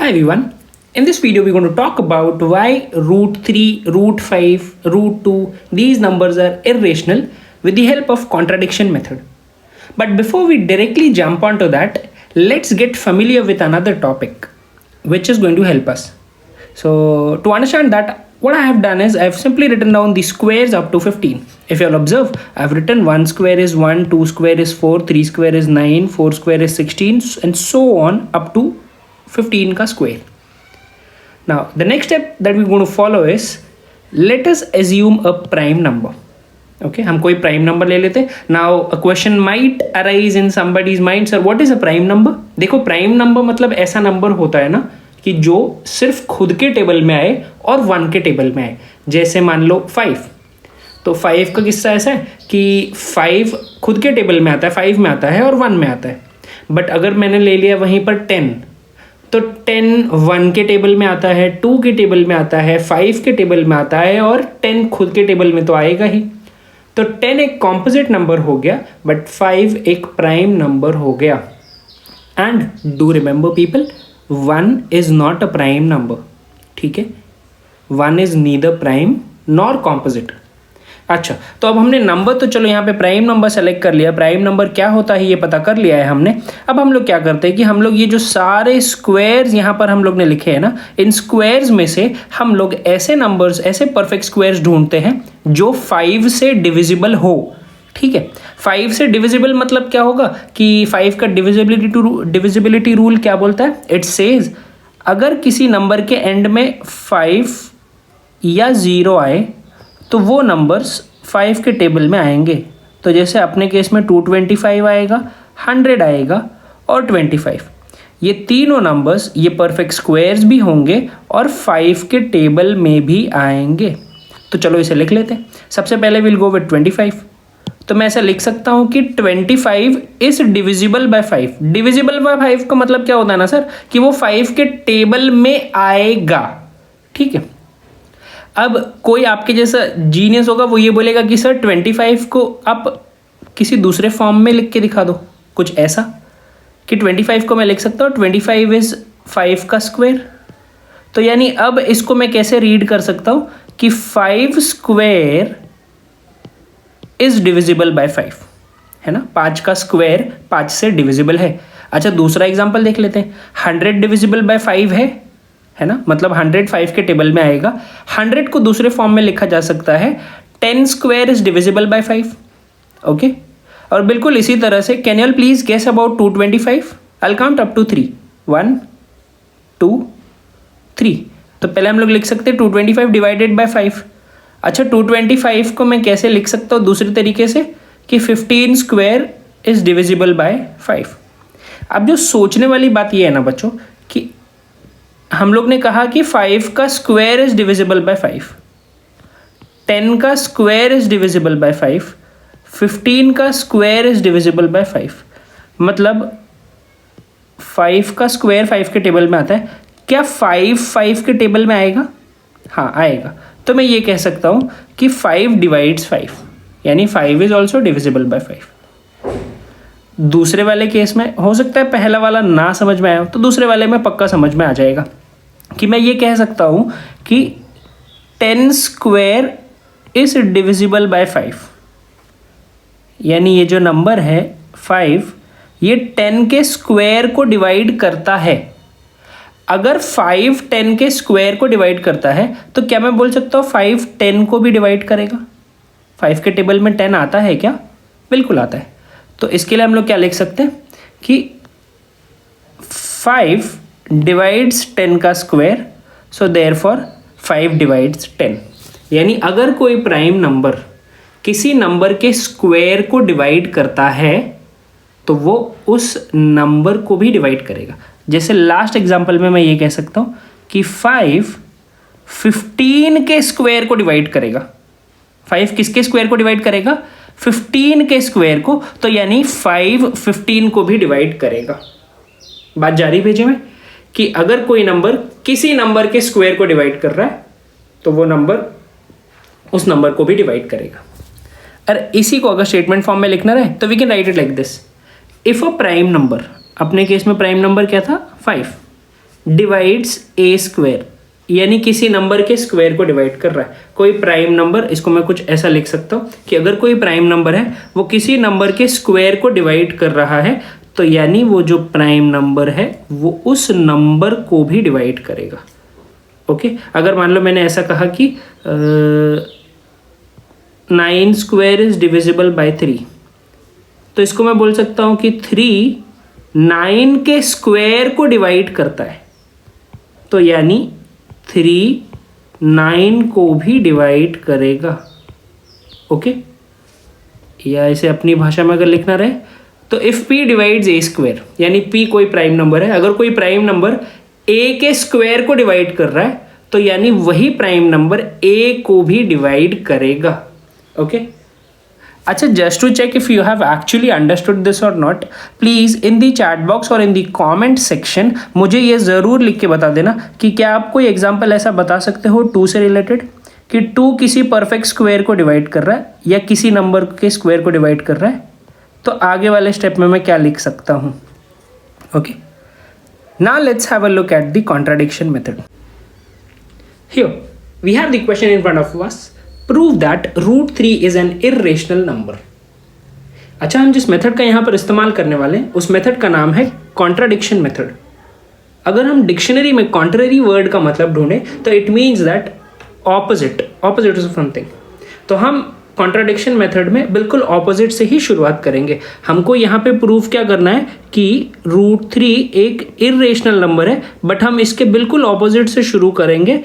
Hi everyone. In this video, we're going to talk about why root 3, root 5, root 2, these numbers are irrational with the help of contradiction method. But before we directly jump onto that, let's get familiar with another topic which is going to help us. So to understand that, what I have done is I've simply written down the squares up to 15. If you'll observe, I've written 1 square is 1, 2 square is 4, 3 square is 9, 4 square is 16 and so on up to 15 का square. Now the next step that we're going to follow is let us assume a prime number. Okay, हम कोई prime number ले लेते. Now a question might arise in somebody's mind, sir, what is a prime number? देखो prime number मतलब ऐसा number होता है ना कि जो सिर्फ खुद के टेबल में आए और 1 के टेबल में आए. जैसे मान लो 5, तो 5 का किस्सा ऐसा है कि 5 खुद के टेबल में आता है, 5 में आता है और 1 में आता है. बट अगर मैंने ले लिया वहीं पर 10, तो 10 1 के टेबल में आता है, 2 के टेबल में आता है, 5 के टेबल में आता है और 10 खुद के टेबल में तो आएगा ही. तो 10 एक कॉम्पोजिट नंबर हो गया बट 5 एक प्राइम नंबर हो गया. And do remember people, 1 is not a prime number. ठीक है, 1 is neither prime nor composite. अच्छा, तो अब हमने नंबर तो चलो यहाँ पे प्राइम नंबर सेलेक्ट कर लिया, प्राइम नंबर क्या होता है ये पता कर लिया है हमने. अब हम लोग क्या करते हैं कि हम लोग ये जो सारे स्क्वायर्स यहाँ पर हम लोग ने लिखे हैं ना, इन स्क्वायर्स में से हम लोग ऐसे नंबर्स, ऐसे परफेक्ट स्क्वायर्स ढूंढते हैं जो 5 से डिविजिबल हो. ठीक है, 5 से डिविजिबल मतलब क्या होगा कि 5 का डिविजिबिलिटी रूल क्या बोलता है? इट सेज अगर किसी नंबर के एंड में 5 या 0 आए तो वो नंबर्स 5 के टेबल में आएंगे. तो जैसे अपने केस में 225 आएगा, 100 आएगा और 25. ये तीनों नंबर्स ये परफेक्ट स्क्वायर्स भी होंगे और 5 के टेबल में भी आएंगे. तो चलो इसे लिख लेते हैं. सबसे पहले विल गो विद 25. तो मैं ऐसा लिख सकता हूँ कि 25 is divisible by 5. Divisible by 5 का मतलब क्या होता है ना सर, कि वो 5 के टेबल में आएगा. ठीक है, अब कोई आपके जैसा जीनियस होगा, वो ये बोलेगा कि सर 25 को आप किसी दूसरे फॉर्म में लिख के दिखा दो. कुछ ऐसा कि 25 को मैं लिख सकता हूँ 25 इज 5 का स्क्वायर. तो यानी अब इसको मैं कैसे रीड कर सकता हूँ कि 5 स्क्वायर इज डिविजिबल बाय 5, है ना. 5 का स्क्वायर 5 से डिविजिबल है. अच्छा, दूसरा एग्जाम्पल देख लेते हैं. 100 डिविजिबल बाय 5 है ना, मतलब 100 5 के टेबल में आएगा. 100 को दूसरे फॉर्म में लिखा जा सकता है 10 square is divisible by 5. Okay, और बिल्कुल इसी तरह से can you please guess about 225? I count up to 3. 1 2 3. तो पहले हम लोग लिख सकते हैं 225 डिवाइडेड बाय 5. अच्छा, 225 को मैं कैसे लिख सकता हूँ दूसरे तरीके से कि 15 स्क्वायर इज डिविजिबल बाय 5. अब जो सोचने वाली बात ये है ना बच्चों कि हम लोग ने कहा कि 5 का स्क्वायर इज डिविजिबल बाय 5, 10 का स्क्वायर इज डिविजिबल बाय 5, 15 का स्क्वायर इज डिविजिबल बाय 5. मतलब 5 का स्क्वायर 5 के टेबल में आता है. क्या 5 के टेबल में आएगा? हाँ आएगा. तो मैं ये कह सकता हूँ कि 5 डिवाइड्स 5, यानी 5 इज ऑल्सो डिविजिबल बाय 5. दूसरे वाले केस में हो सकता है पहला वाला ना समझ में आया, तो दूसरे वाले में पक्का समझ में आ जाएगा कि मैं ये कह सकता हूँ कि 10 स्क्वायर इज डिविजिबल बाय 5. यानी ये जो नंबर है 5, ये 10 के स्क्वायर को डिवाइड करता है. अगर 5 10 के स्क्वायर को डिवाइड करता है तो क्या मैं बोल सकता हूँ 5 10 को भी डिवाइड करेगा? 5 के टेबल में 10 आता है क्या? बिल्कुल आता है. तो इसके लिए हम लोग क्या लिख सकते हैं कि 5 डिवाइड्स 10 का स्क्वायर, सो देयरफॉर 5 डिवाइड्स 10. यानी अगर कोई प्राइम नंबर किसी नंबर के स्क्वायर को डिवाइड करता है तो वो उस नंबर को भी डिवाइड करेगा. जैसे लास्ट एग्जांपल में मैं ये कह सकता हूँ कि 5 15 के स्क्वायर को डिवाइड करेगा. 5 किसके स्क्वायर को डिवाइड करेगा? 15 के स्क्वायर को. तो यानी 5 15 को भी डिवाइड करेगा. बात जारी भेजे में कि अगर कोई नंबर किसी नंबर के स्क्वायर को डिवाइड कर रहा है तो वो नंबर उस नंबर को भी डिवाइड करेगा. अरे इसी को अगर स्टेटमेंट फॉर्म में लिखना रहे तो we can write it like this. If a prime number, अपने केस में प्राइम नंबर क्या था? 5. डिवाइड्स ए स्क्वायर, यानी किसी नंबर के स्क्वायर को डिवाइड कर रहा है। कोई प्राइम नंबर, इसको मैं कुछ ऐसा लिख सकता हूँ कि अगर कोई प्राइम नंबर है वो किसी नंबर के स्क्वायर को डिवाइड कर रहा है, तो यानी वो जो प्राइम नंबर है वो उस नंबर को भी डिवाइड करेगा। ओके, अगर मान लो मैंने ऐसा कहा कि 9 स्क्वायर इज डिविजिबल बाय 3, तो इसको मैं बोल सकता हूँ कि 3 9 के स्क्वायर को डिवाइड करता है, तो यानी 3 9 को भी डिवाइड करेगा। ओके, या इसे अपनी भाषा में अगर लिखना रहे तो if p divides a square, यानी p कोई प्राइम नंबर है, अगर कोई प्राइम नंबर a के स्क्वायर को डिवाइड कर रहा है, तो यानी वही प्राइम नंबर a को भी डिवाइड करेगा। ओके, अच्छा, just to check if you have actually understood this or not, please in the chat box or in the comment section मुझे ये जरूर लिख के बता देना कि क्या आप कोई एग्जांपल ऐसा बता सकते हो 2 से रिलेटेड कि 2 किसी परफेक्ट स्क्वायर को डिवाइड कर रहा है या किसी नंबर के स्क्वायर को डिवाइड कर रहा है, तो आगे वाले स्टेप में मैं क्या लिख सकता हूँ। Okay, now let's have a look at the contradiction method. Here we have the question in front of us, prove that √3 is an irrational number. अच्छा, हम जिस मेथड का यहाँ पर इस्तेमाल करने वाले हैं उस मेथड का नाम है कॉन्ट्राडिक्शन मेथड। अगर हम डिक्शनरी में कॉन्ट्ररी वर्ड का मतलब ढूंढें तो it means that opposite of something. तो हम कॉन्ट्राडिक्शन मेथड में बिल्कुल ऑपोजिट से ही शुरुआत करेंगे। हमको यहाँ पे प्रूफ क्या करना है कि √3 एक इर्रेशनल नंबर है, बट हम इसके बिल्कुल ऑपोजिट से शुरू करेंगे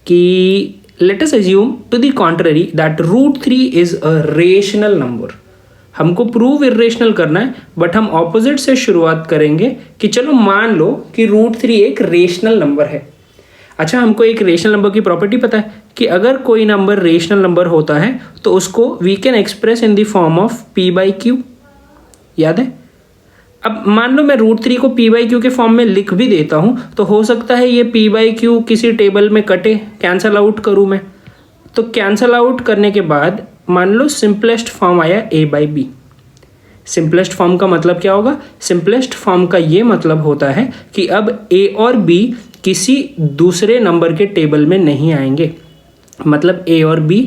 कि let us assume to the contrary that √3 is a rational number। हमको प्रूव इर्रेशनल करना है, बट हम ऑपोजिट से शुरुआत करेंगे कि चलो मान लो कि √3 एक रेशनल नंबर है। अच्छा, हमको एक रेशनल नंबर की प्रॉपर्टी पता है कि अगर कोई नंबर रेशनल नंबर होता है तो उसको we can express in the form of p/q, याद है। अब मान लो मैं √3 को p/q के फॉर्म में लिख भी देता हूँ, तो हो सकता है ये p/q किसी टेबल में कटे, कैंसल आउट करूँ मैं, तो कैंसल आउट करने के बाद मान लो सिंपलेस्ट फॉर्म आया a/b। सिंपलेस्ट फॉर्म का मतलब क्या होगा? सिंपलेस्ट फॉर्म का ये मतलब होता है कि अब a और b किसी दूसरे नंबर के टेबल में नहीं आएंगे, मतलब a और b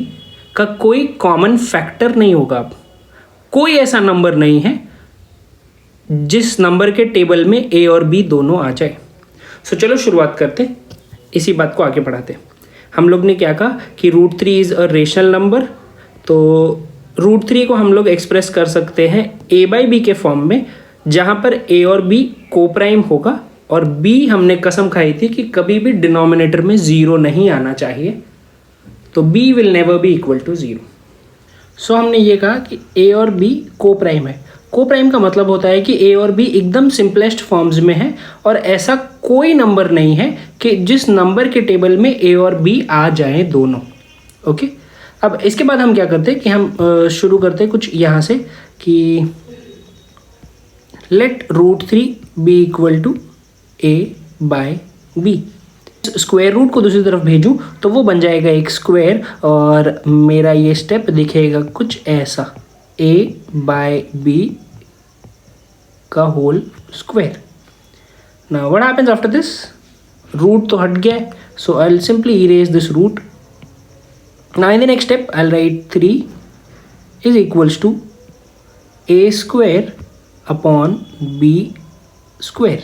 का कोई कॉमन फैक्टर नहीं होगा। अब कोई ऐसा नंबर नहीं है जिस नंबर के टेबल में a और b दोनों आ जाए। सो चलो शुरुआत करते, इसी बात को आगे बढ़ाते। हम लोग ने क्या कहा कि √3 इज़ अ रेशनल नंबर, तो √3 को हम लोग एक्सप्रेस कर सकते हैं a/b के फॉर्म में, जहाँ पर a और b को प्राइम होगा और b हमने कसम खाई थी कि कभी भी डिनोमिनेटर में 0 नहीं आना चाहिए, तो b will never be equal to 0। So हमने ये कहा कि a और b को प्राइम है। को प्राइम का मतलब होता है कि a और b एकदम सिंपलेस्ट फॉर्म्स में है और ऐसा कोई नंबर नहीं है कि जिस नंबर के टेबल में a और b आ जाएं दोनों। ओके, अब इसके बाद हम क्या करते हैं कि हम शुरू करते हैं कुछ यहाँ से कि let √3 be equal to a/b। Square root को दूसरी तरफ भेजूँ तो वो बन जाएगा एक स्क्वायर और मेरा ये स्टेप दिखेगा कुछ ऐसा, a/b का whole square. Now what happens after this? Root तो हट गया है, so I will simply erase this root. Now in the next step I will write 3 is equals to a² upon b²।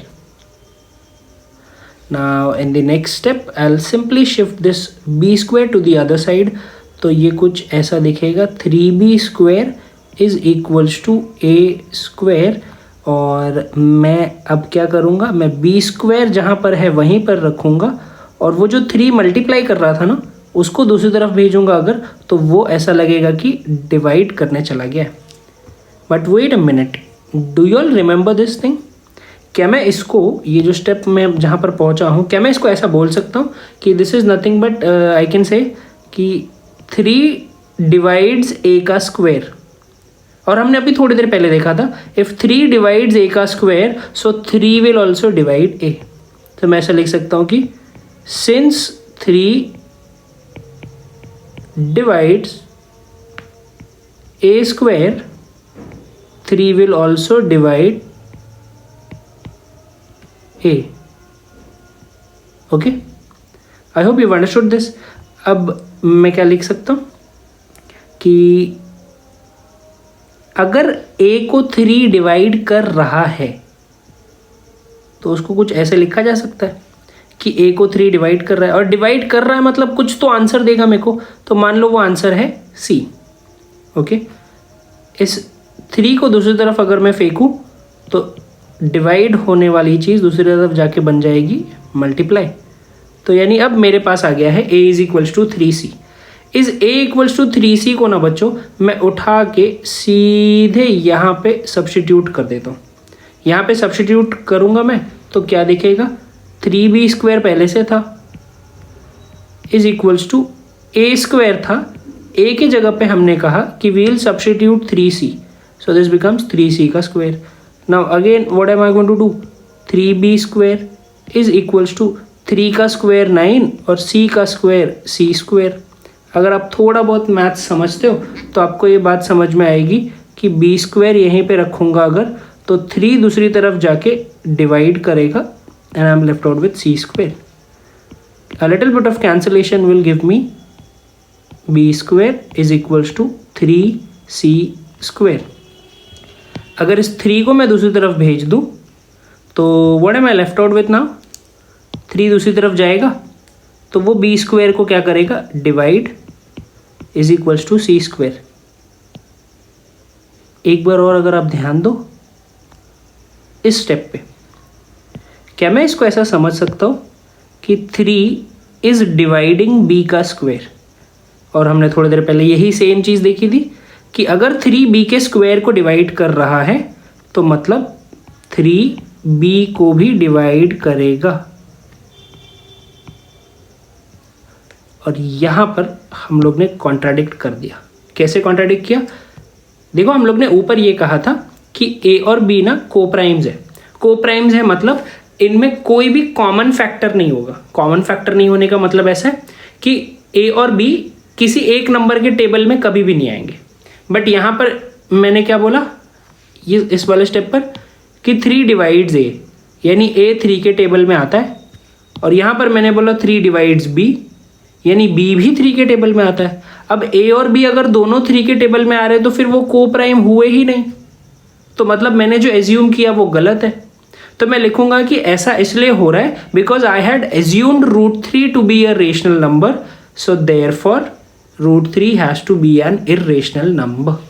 Now in the next step I'll simply shift this b² to the other side, तो ये कुछ ऐसा दिखेगा 3b² is equals to a²। और मैं अब क्या करूँगा, मैं b² जहाँ पर है वहीं पर रखूँगा और वो जो 3 मल्टीप्लाई कर रहा था ना उसको दूसरी तरफ भेजूँगा अगर, तो वो ऐसा लगेगा कि डिवाइड करने चला गया। But wait a minute, do you all remember this thing? क्या मैं इसको, ये जो स्टेप मैं जहाँ पर पहुँचा हूँ, क्या मैं इसको ऐसा बोल सकता हूँ कि this is nothing but I can say कि 3 डिवाइड्स a का स्क्वायर। और हमने अभी थोड़ी देर पहले देखा था इफ़ 3 डिवाइड्स a का square so 3 will also divide a। तो मैं ऐसा लिख सकता हूँ कि since 3 divides a², 3 will also divide a। Okay, I hope you understood this. अब मैं क्या लिख सकता हूँ कि अगर a को 3 डिवाइड कर रहा है तो उसको कुछ ऐसे लिखा जा सकता है कि a को 3 डिवाइड कर रहा है, और डिवाइड कर रहा है मतलब कुछ तो आंसर देगा मेरे को, तो मान लो वो आंसर है C। ओके, इस 3 को दूसरी तरफ अगर मैं फेंकूं तो डिवाइड होने वाली चीज़ दूसरी तरफ जाके बन जाएगी मल्टीप्लाई। तो यानी अब मेरे पास आ गया है a is equals to 3c। इस a इक्वल्स टू 3c को ना बच्चों मैं उठा के सीधे यहाँ पे सब्स्टिट्यूट कर देता हूँ। यहाँ पे सब्स्टिट्यूट करूँगा मैं तो क्या दिखेगा, 3b² पहले से था इज इक्वल्स टू a² था, a की जगह पे हमने कहा कि we'll substitute 3c, so this becomes 3c का square. Now again what am I going to do, 3b² is equals to 3 का स्क्वायर 9 और c का स्क्वायर c²। अगर आप थोड़ा बहुत मैथ समझते हो तो आपको ये बात समझ में आएगी कि b² यहीं पे रखूँगा अगर तो 3 दूसरी तरफ जाके डिवाइड करेगा and I am left out with c²। A little bit of cancellation will give me b² is equals to 3c²। अगर इस 3 को मैं दूसरी तरफ भेज दूँ तो what am I left out with now, 3 दूसरी तरफ जाएगा तो वो b² को क्या करेगा, divide is equals to c²। एक बार और अगर आप ध्यान दो इस स्टेप पे, क्या मैं इसको ऐसा समझ सकता हूँ कि 3 इज डिवाइडिंग b का स्क्वायर, और हमने थोड़ी देर पहले यही सेम चीज़ देखी थी कि अगर 3b के स्क्वायर को डिवाइड कर रहा है तो मतलब 3b को भी डिवाइड करेगा। और यहाँ पर हम लोग ने कॉन्ट्राडिक्ट कर दिया। कैसे कॉन्ट्राडिक्ट किया, देखो हम लोग ने ऊपर ये कहा था कि a और b ना कोप्राइम्स है। कोप्राइम्स है मतलब इनमें कोई भी कॉमन फैक्टर नहीं होगा। कॉमन फैक्टर नहीं होने का मतलब ऐसा है कि a और b किसी एक नंबर के टेबल में कभी भी नहीं आएंगे। बट यहाँ पर मैंने क्या बोला, ये इस वाले स्टेप पर कि 3 डिवाइड्स a, यानी a 3 के टेबल में आता है, और यहाँ पर मैंने बोला 3 डिवाइड्स b, यानी b भी 3 के टेबल में आता है। अब a और b अगर दोनों 3 के टेबल में आ रहे हैं तो फिर वो कोप्राइम हुए ही नहीं, तो मतलब मैंने जो एज्यूम किया वो गलत है। तो मैं लिखूंगा कि ऐसा इसलिए हो रहा है because I had assumed √3 to be a rational number, so therefore √3 has to be an irrational number.